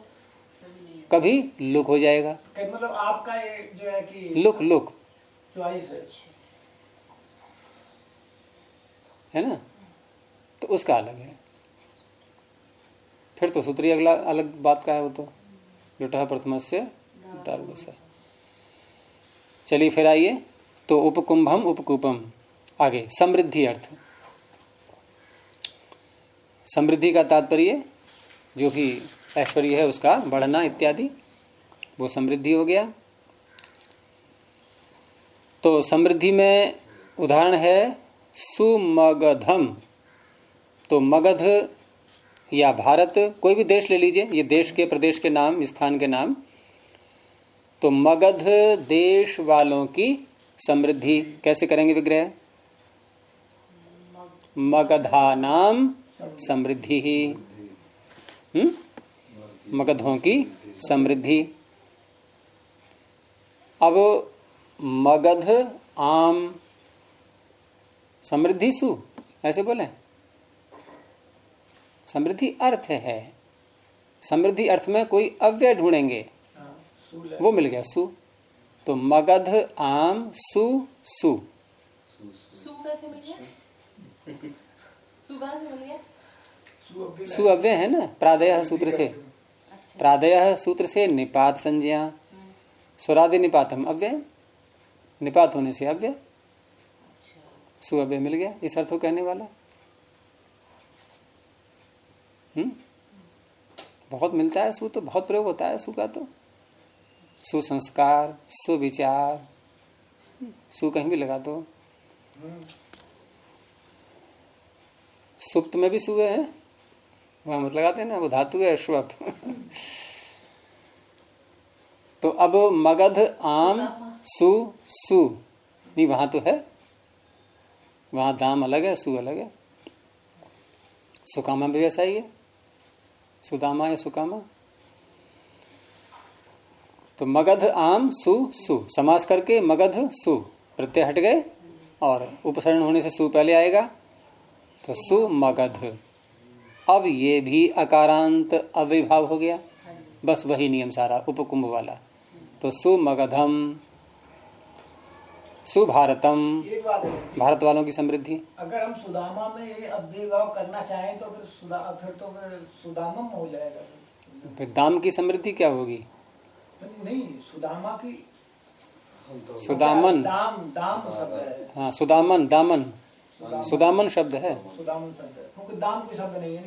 S1: कभी लुक हो जाएगा।
S2: मतलब आपका ये जो है कि
S1: लुक
S2: चॉइस
S1: है ना, तो उसका अलग है। फिर तो सूत्री अगला अलग बात का है, वो तो लुटा प्रथमस्य डार्वसा। चलिए फिर आइए, तो उपकुंभम उपकूपम। आगे समृद्धि अर्थ, समृद्धि का तात्पर्य जो भी ऐश्वर्य है उसका बढ़ना इत्यादि, वो समृद्धि हो गया। तो समृद्धि में उदाहरण है सुमगधम। तो मगध या भारत, कोई भी देश ले लीजिए, ये देश के प्रदेश के नाम, स्थान के नाम। तो मगध देश वालों की समृद्धि कैसे करेंगे विग्रह? मगधानाम समृद्धि ही, मगधों की समृद्धि। अब मगध आम समृद्धि सु, ऐसे बोले। समृद्धि अर्थ है, समृद्धि अर्थ में कोई अव्यय ढूंढेंगे, वो मिल गया सु। तो मगध आम सु सु।
S4: सु कैसे मिल गया? सु कहां से मिल गया?
S1: सु अव्यय है ना, प्रादयः सूत्र से। प्रादयः सूत्र से निपात संज्ञा, स्वरादि निपातम अव्यय, निपात होने से अव्यय, सु अव्यय मिल गया। इस अर्थ को कहने वाला बहुत मिलता है। सु तो बहुत प्रयोग होता है सु का, तो सुसंस्कार, सुविचार, सु कहीं भी लगा दो। सुप्त में भी सु है, वहां मत लगाते ना, वो धातु है श्वप। तो अब मगध आम सु सु, नहीं वहां तो है, वहां दाम अलग है, सु अलग है। सुकामा भी वैसा ही है, सुदामा या सुकामा। तो मगध आम सु सु, समास करके मगध सु, प्रत्यय हट गए और उपसर्जन होने से सु पहले आएगा, तो सु मगध। अब ये भी अकारांत अविभाव हो गया, बस वही नियम सारा उपकुंभ वाला। तो सु मगधम, सुभारतम, भारत वालों की समृद्धि।
S2: अगर हम सुदामा में ये अव्ययभाव करना चाहें तो फिर सुदामम हो जाएगा।
S1: फिर दाम की समृद्धि क्या होगी?
S2: नहीं, सुदामा की,
S1: सुदामन,
S2: दाम शब्द है।
S1: हाँ सुदामन, दामन, सुदामन शब्द है,
S2: सुदामन शब्द है, क्योंकि दाम कोई शब्द नहीं है।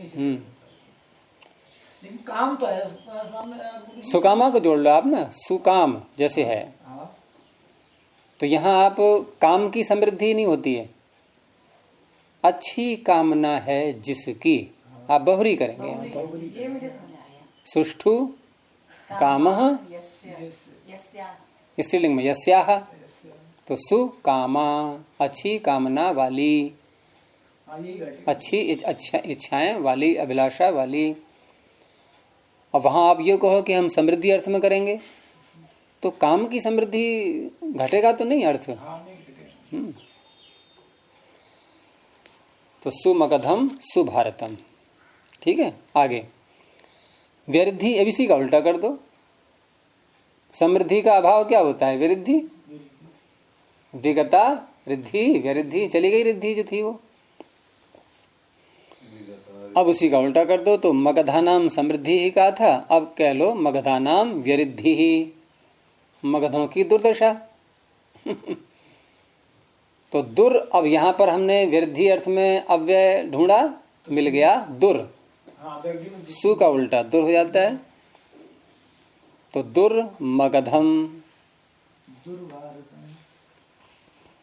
S2: लेकिन काम तो है,
S1: सुकामा को जोड़ लो आप ना, सुकाम जैसे है। तो यहाँ आप काम की समृद्धि नहीं होती है, अच्छी कामना है जिसकी, आप बहुरी करेंगे यहाँ पर। सुष्ठु कामः, स्त्रीलिंग में यस्याः, तो सुकामा, अच्छी कामना वाली, अच्छी इच्छाएं वाली, अभिलाषा वाली। और वहां आप ये कहो कि हम समृद्धि अर्थ में करेंगे, तो काम की समृद्धि घटेगा तो नहीं अर्थ। तो सुमगधम सुभारतम, ठीक है। आगे वृद्धि, अब इसी का उल्टा कर दो। समृद्धि का अभाव क्या होता है? वृद्धि, विगता रिद्धि, वृद्धि चली गई, रिद्धि जो थी वो। अब उसी का उल्टा कर दो, तो मगधानाम समृद्धि ही कहा था, अब कह लो मगधानाम व्यरिद्धि ही, मगधों की दुर्दशा। तो दुर, अब यहां पर हमने वृद्धि अर्थ में अव्यय ढूंढा, मिल गया दुर। सु का उल्टा दुर हो जाता है, तो दुर मगधम,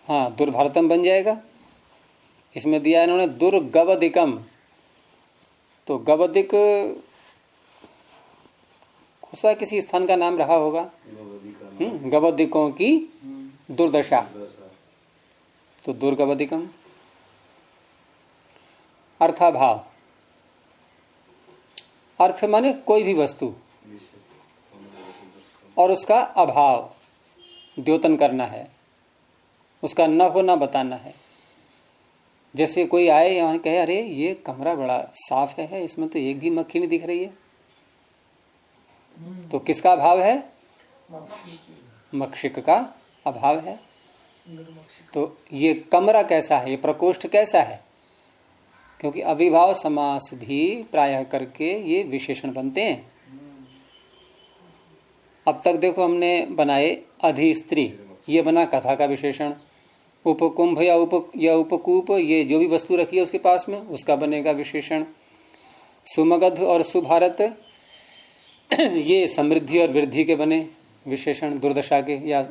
S1: हाँ दुर्भारतम बन जाएगा। इसमें दिया इन्होंने दुर्गवदिकम, तो गवदिक खुदा किसी स्थान का नाम रहा होगा, गवदिकों की दुर्दशा, तो दुर्गवदिकम। अर्थाभाव, अर्थ माने कोई भी वस्तु और उसका अभाव द्योतन करना है, उसका न होना बताना है। जैसे कोई आए यहाँ कहे अरे ये कमरा बड़ा साफ है, इसमें तो एक भी मक्खी नहीं दिख रही है, तो किसका अभाव है? मक्षिक का अभाव है। तो ये कमरा कैसा है, ये प्रकोष्ठ कैसा है? क्योंकि अविभाव समास भी प्रायः करके ये विशेषण बनते हैं। अब तक देखो हमने बनाए अधिस्त्री, ये बना कथा का विशेषण। उपकुंभ या उपकूप, ये जो भी वस्तु रखी है उसके पास में, उसका बनेगा विशेषण। सुमगध और सुभारत, ये समृद्धि और वृद्धि के बने विशेषण, दुर्दशा के या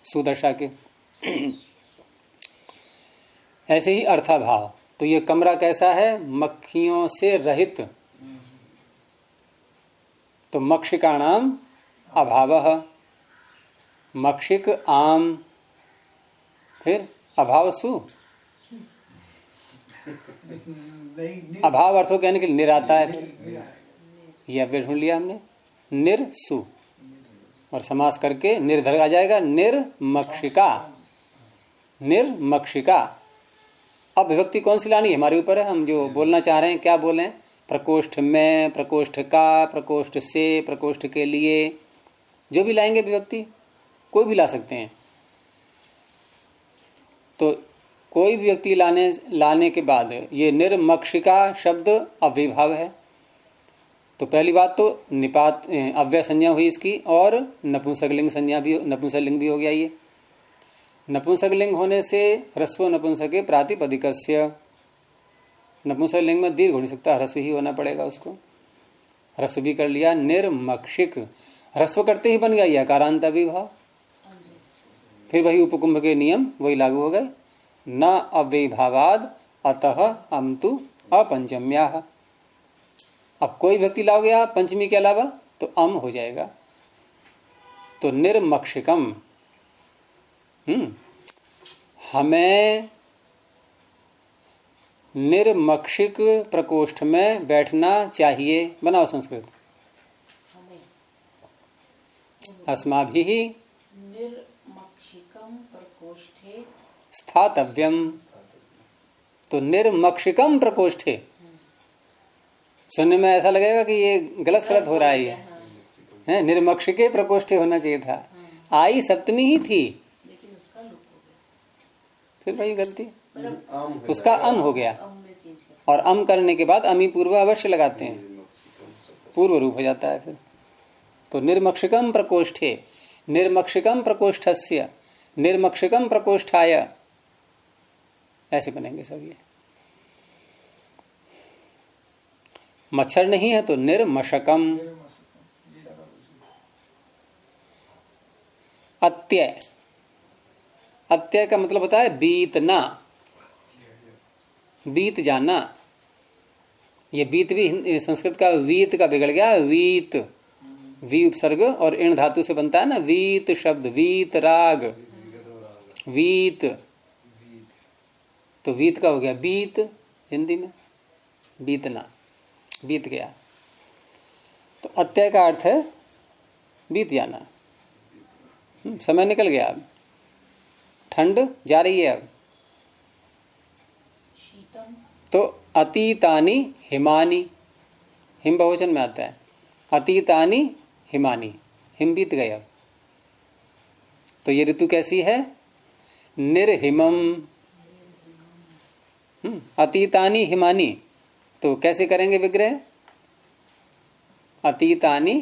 S1: सुदशा के। ऐसे ही अर्थाभाव, तो ये कमरा कैसा है? मक्खियों से रहित। तो मक्षिकाणाम अभावः, मक्षिक आम, फिर अभाव सु, अभाव अर्थों कहने के लिए निर आता है, ये अव्यय ढूंढ लिया हमने, निर सु, और समास करके निर्धर आ जाएगा, निर्मक्षिका। निर्मक्षिका। अब विभक्ति कौन सी लानी है हमारे ऊपर है, हम जो बोलना चाह रहे हैं क्या बोलें? प्रकोष्ठ में, प्रकोष्ठ का, प्रकोष्ठ से, प्रकोष्ठ के लिए, जो भी लाएंगे विभक्ति कोई भी ला सकते हैं। तो कोई भी व्यक्ति लाने के बाद ये निर्मक्षिका शब्द अव्ययभाव है। तो पहली बात तो निपात अव्यय संज्ञा हुई इसकी, और नपुंसकलिंग संज्ञा भी, नपुंसकलिंग भी हो गया। ये नपुंसकलिंग होने से ह्रस्व नपुंसके प्रातिपदिकस्य, नपुंसकलिंग में दीर्घ हो नहीं सकता, ह्रस्व ही होना पड़ेगा उसको, ह्रस्व भी कर लिया। निर्मक्षिक, ह्रस्व करते ही बन गया यह कारांत अविभाव। फिर वही उपकुंभ के नियम वही लागू हो गए। न अव्ययभावाद अतः अमतु अपंचम्याः। अब कोई व्यक्ति लाओगे आप पंचमी के अलावा तो अम हो जाएगा। तो निर्मक्षिकम, हमें निर्मक्षिक प्रकोष्ठ में बैठना चाहिए। बनाओ संस्कृत। अस्माभिः
S4: निर्मक्षिकम प्रकोष्ठे
S1: स्थातव्यम। तो निर्मक्षिकम प्रकोष्ठे, सुनने में ऐसा लगेगा कि ये गलत सलत हो रहा है, ये है निर्मक्षिके प्रकोष्ठे होना चाहिए था। आई सप्तमी ही थी,
S4: लेकिन उसका लुक हो गया,
S1: फिर वही गलती, उसका अम हो गया।
S4: अम में चेंज कर,
S1: और अम करने के बाद अमी पूर्व अवश्य लगाते हैं, पूर्व रूप हो जाता है फिर। तो निर्मक्षिकम प्रकोष्ठे, निर्मक्षिकम प्रकोष्ठस्य, निर्मक्षिकम प्रकोष्ठाय, ऐसे बनेंगे सब ये। मच्छर नहीं है तो निर्मशकम। अत्यय, अत्यय का मतलब होता है बीतना, बीत जाना। ये बीत भी संस्कृत का वीत का बिगड़ गया, वीत, वी उपसर्ग और इण धातु से बनता है ना वीत शब्द, वीत राग, वीत, तो वीत का हो गया बीत, हिंदी में बीतना, बीत गया। तो अत्यय का अर्थ है बीत जाना, समय निकल गया, अब ठंड जा रही है। अब
S4: शीतम,
S1: तो अतीतानि हिमानी, हिम बहुवचन में आता है, अतीतानि हिमानी, हिम बीत गए। अब तो ये ऋतु कैसी है? निर्हिमम। अतीतानि हिमानी, तो कैसे करेंगे विग्रह? अतीतानि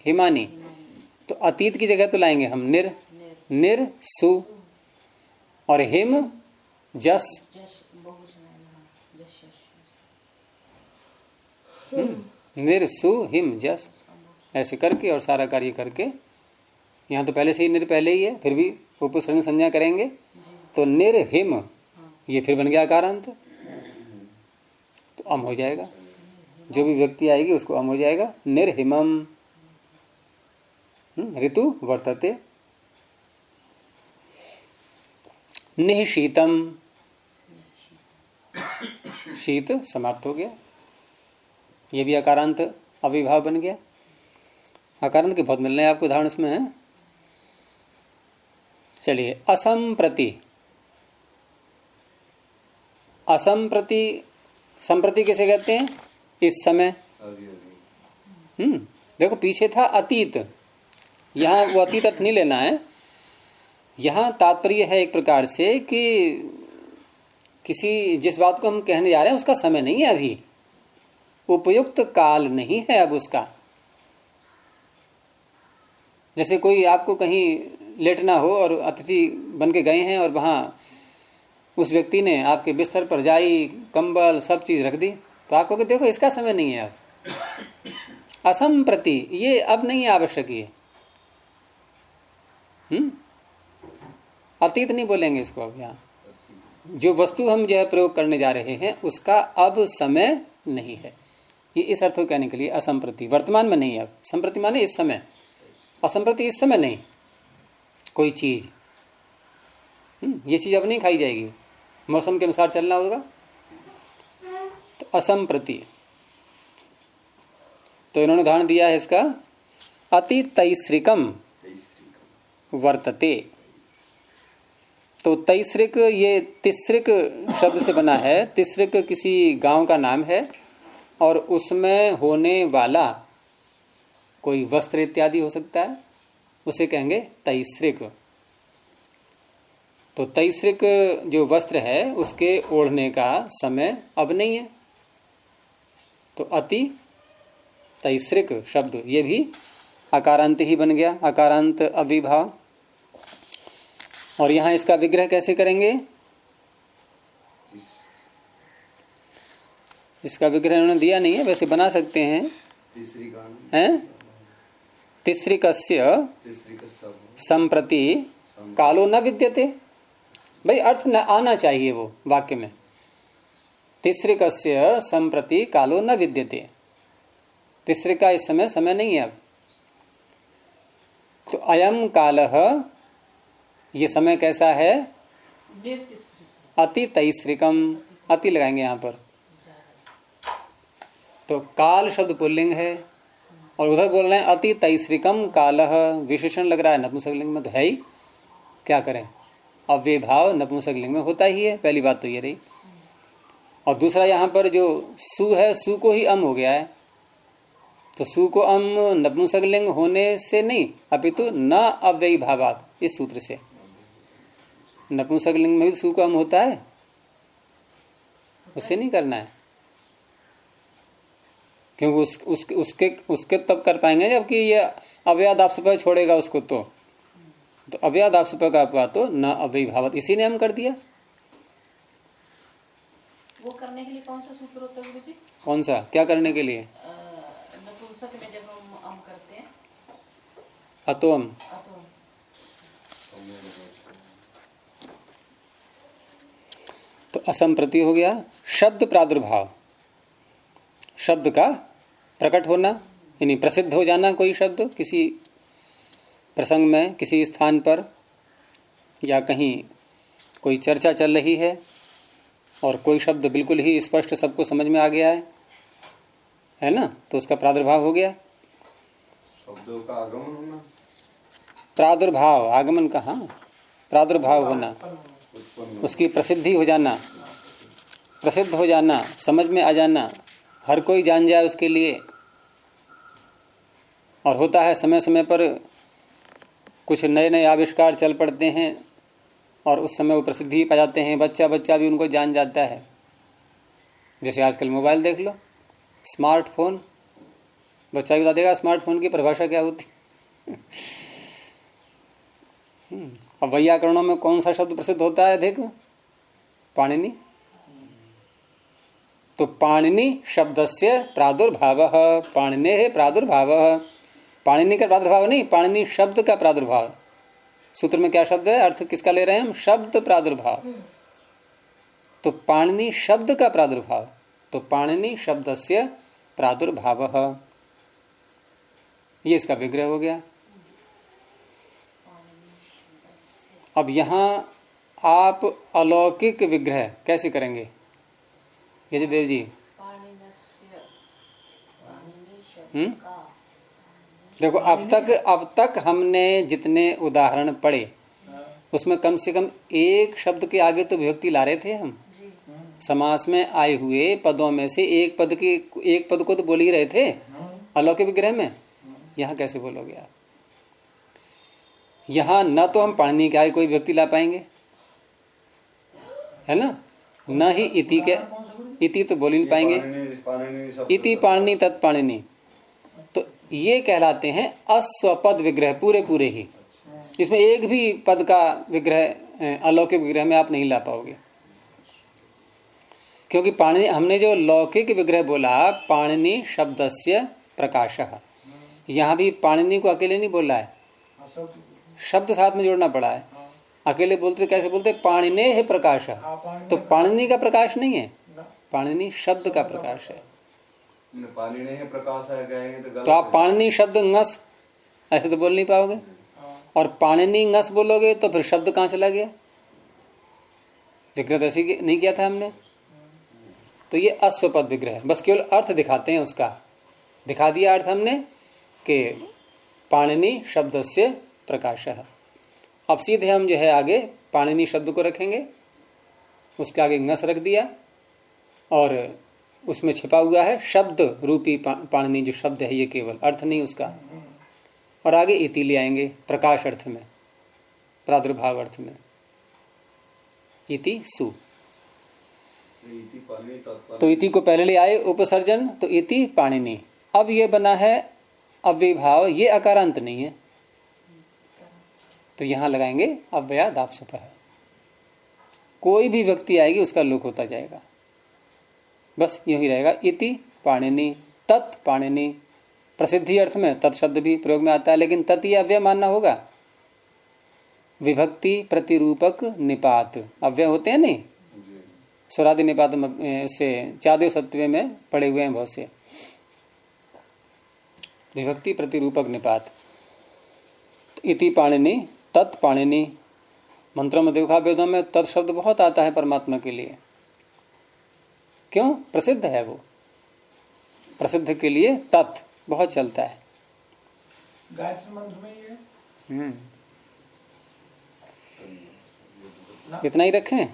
S1: हिमानी, तो अतीत की जगह तो लाएंगे हम निर, निर सु, और हिम जस,
S4: जस बहुवचन है, जस
S1: निर सु हिम जस, ऐसे करके और सारा कार्य करके। यहाँ तो पहले से ही निर पहले ही है, फिर भी उपसर्ग संज्ञा करेंगे तो निर हिम, ये फिर बन गया कारांत, तो अम हो जाएगा। जो भी व्यक्ति आएगी उसको अम हो जाएगा। निर्हिमम ऋतु वर्तते। निःशीतम, शीत समाप्त हो गया, ये भी अकारांत अविभाव बन गया। अकारांत के बहुत मिलने हैं आपको उदाहरण इसमें है। चलिए, असंप्रति, असंप्रति, संप्रति किसे कहते हैं? इस समय। देखो पीछे था अतीत, यहाँ वो अतीत अर्थ नहीं लेना है। यहाँ तात्पर्य है एक प्रकार से कि किसी जिस बात को हम कहने जा रहे हैं उसका समय नहीं है, अभी उपयुक्त काल नहीं है अब उसका। जैसे कोई आपको कहीं लेटना हो और अतिथि बन के गए हैं और वहां उस व्यक्ति ने आपके बिस्तर पर जाई, कंबल, सब चीज रख दी, तो आप कहोगे देखो इसका समय नहीं है अब। असंप्रति, ये अब नहीं आवश्यक है। अतीत नहीं बोलेंगे इसको अब। यहाँ जो वस्तु हम जो है प्रयोग करने जा रहे हैं उसका अब समय नहीं है, ये इस अर्थ को कहने के लिए असंप्रति, वर्तमान में नहीं है। अब संप्रति माने इस समय, असंप्रति इस समय नहीं। कोई चीज ये चीज अब नहीं खाई जाएगी, मौसम के अनुसार चलना होगा, तो असंप्रति। तो इन्होंने उदाहरण दिया है इसका, अति तैस्रिकम वर्तते। तो तैस्रिक ये तिस्रिक शब्द से बना है। तिस्रिक किसी गांव का नाम है और उसमें होने वाला कोई वस्त्र इत्यादि हो सकता है, उसे कहेंगे तैस्रिक। तो तैस्रिक जो वस्त्र है उसके ओढ़ने का समय अब नहीं है, तो अति तैस्रिक शब्द ये भी आकारांत ही बन गया, आकारांत अविभाव। और यहां इसका विग्रह कैसे करेंगे? इसका विग्रह उन्होंने दिया नहीं है, वैसे बना सकते हैं। तिस्रिकस्य संप्रति कालो न विद्यते। भाई अर्थ न आना चाहिए वो वाक्य में, तिस्रिकस्य संप्रति कालो न विद्यते। तिस्रिका इस समय समय नहीं है अब। तो अयम कालः, ये समय कैसा है? अति तैस्रिकम, अति लगाएंगे यहां पर। तो काल शब्द पुल्लिंग है और उधर बोल रहे हैं अति तैस्रिकम कालः, विशेषण लग रहा है नपुंसकलिंग में, तो है ही, क्या करें, अव्ययभाव नपुंसकलिंग में होता ही है। पहली बात तो ये रही। और दूसरा यहां पर जो सु है, सु को ही अम हो गया है, तो सु को अम नपुंसकलिंग होने से नहीं अपितु न अव्ययभावात, इस सूत्र से। नपुंसकलिंग में भी सु को अम होता है, उसे नहीं करना है, क्योंकि उसके तब कर पाएंगे जबकि ये अव्याद आपसे छोड़ेगा उसको। तो अव्याद आपसे का अपवा तो न अव्ययभावत, इसी ने हम कर दिया।
S4: वो करने के लिए कौन सा सूत्र होता है गुरु जी?
S1: कौन सा? क्या करने के लिए?
S4: नपुंसक में जब हम अम करते हैं,
S1: अतोम। तो असंप्रति हो गया। शब्द प्रादुर्भाव, शब्द का प्रकट होना, यानी प्रसिद्ध हो जाना। कोई शब्द किसी प्रसंग में, किसी स्थान पर, या कहीं कोई चर्चा चल रही है और कोई शब्द बिल्कुल ही स्पष्ट सबको समझ में आ गया है ना, तो उसका प्रादुर्भाव हो गया।
S3: शब्दों का आगमन होना,
S1: प्रादुर्भाव, आगमन कहाँ, प्रादुर्भाव होना, उसकी प्रसिद्धि हो जाना, प्रसिद्ध हो जाना, समझ में आ जाना, हर कोई जान जाए उसके लिए। और होता है समय समय पर कुछ नए नए आविष्कार चल पड़ते हैं और उस समय वो प्रसिद्धि पा जाते हैं, बच्चा बच्चा भी उनको जान जाता है। जैसे आजकल मोबाइल देख लो, स्मार्टफोन, बच्चा भी बता देगा स्मार्टफोन की परिभाषा क्या होती। अब वैयाकरणों में कौन सा शब्द प्रसिद्ध होता है? देखो, पाणिनि। तो पाणिनि शब्दस्य प्रादुर्भावः, पाणिनेः प्रादुर्भावः, पाणिनि का प्रादुर्भाव नहीं, पाणिनि शब्द का प्रादुर्भाव। सूत्र में क्या शब्द है? अर्थ किसका ले रहे हैं हम? शब्द प्रादुर्भाव। तो पाणिनि शब्द का प्रादुर्भाव, तो पाणिनि शब्दस्य प्रादुर्भावः, ये इसका विग्रह हो गया। अब यहां आप अलौकिक विग्रह कैसे करेंगे यजदेव जी? देखो, अब तक हमने जितने उदाहरण पढ़े उसमें कम से कम एक शब्द के आगे तो विभक्ति ला रहे थे हम। समास में आए हुए पदों में से एक पद को तो बोल ही रहे थे अलौकिक विग्रह में, यहां कैसे बोलोगे आप? यहां न तो हम पाणिनि का कोई व्यक्ति ला पाएंगे, है ना, न ही इति के, इति तो बोल ही नहीं पाएंगे, इति पाणिनि तत्पाणिनि, तो ये कहलाते हैं अस्वपद विग्रह पूरे पूरे ही। इसमें एक भी पद का विग्रह अलौकिक विग्रह में आप नहीं ला पाओगे, क्योंकि पाणिनि, हमने जो लौकिक विग्रह बोला पाणिनि शब्दस्य प्रकाशः, यहां भी पाणिनि को अकेले नहीं बोला है, शब्द साथ में जोड़ना पड़ा है। अकेले बोलते कैसे बोलते? पाणिने है प्रकाश, तो पाणिनि का प्रकाश नहीं है, पाणिनि शब्द का प्रकाश है।
S3: पाणिनि है प्रकाश है,
S1: तो आप पाणिनि शब्द ngस ऐसे तो बोल नहीं पाओगे, और पाणिनि ngस बोलोगे तो फिर शब्द कहां चला गया? विग्रह ऐसे नहीं किया था हमने। तो ये अस्वपद विग्रह, बस केवल अर्थ दिखाते हैं, उसका दिखा दिया अर्थ हमने कि पाणिनि शब्द से प्रकाशः। अब सीधे हम जो है आगे पाणिनि शब्द को रखेंगे, उसके आगे ngस रख दिया और उसमें छिपा हुआ है शब्द रूपी पाणिनि, जो शब्द है ये केवल अर्थ नहीं उसका, और आगे इति ले आएंगे प्रकाश अर्थ में, प्रादुर्भाव अर्थ में, इति सु। तो इति को पहले ले आए उपसर्जन, तो इति पाणिनि। अब ये बना है अव्ययभाव, ये अकारांत नहीं है, तो यहां लगाएंगे अव्ययादापसुपः। कोई भी व्यक्ति आएगी उसका लोक होता जाएगा, बस यूं ही रहेगा। इति पाणिनि तत् पाणिनि, प्रसिद्धि अर्थ में तत् शब्द भी प्रयोग में आता है, लेकिन तत् ये अव्यय मानना होगा। विभक्ति प्रतिरूपक निपात अव्यय होते हैं नहीं, स्वरादि निपात से चादे सत्वे में पड़े हुए हैं बहुत से, विभक्ति प्रतिरूपक निपात। इति पाणिनि तत् पाणिनि, मंत्रों में देखा वेदों में तत् शब्द बहुत आता है परमात्मा के लिए, क्यों? प्रसिद्ध है वो, प्रसिद्ध के लिए तत् बहुत चलता है।
S2: गायत्री मंत्र में ये
S1: इतना ही रखें।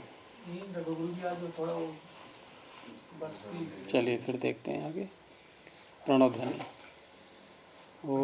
S2: थोड़ा
S1: चलिए फिर देखते हैं आगे। प्रणव ध्वनि। ओ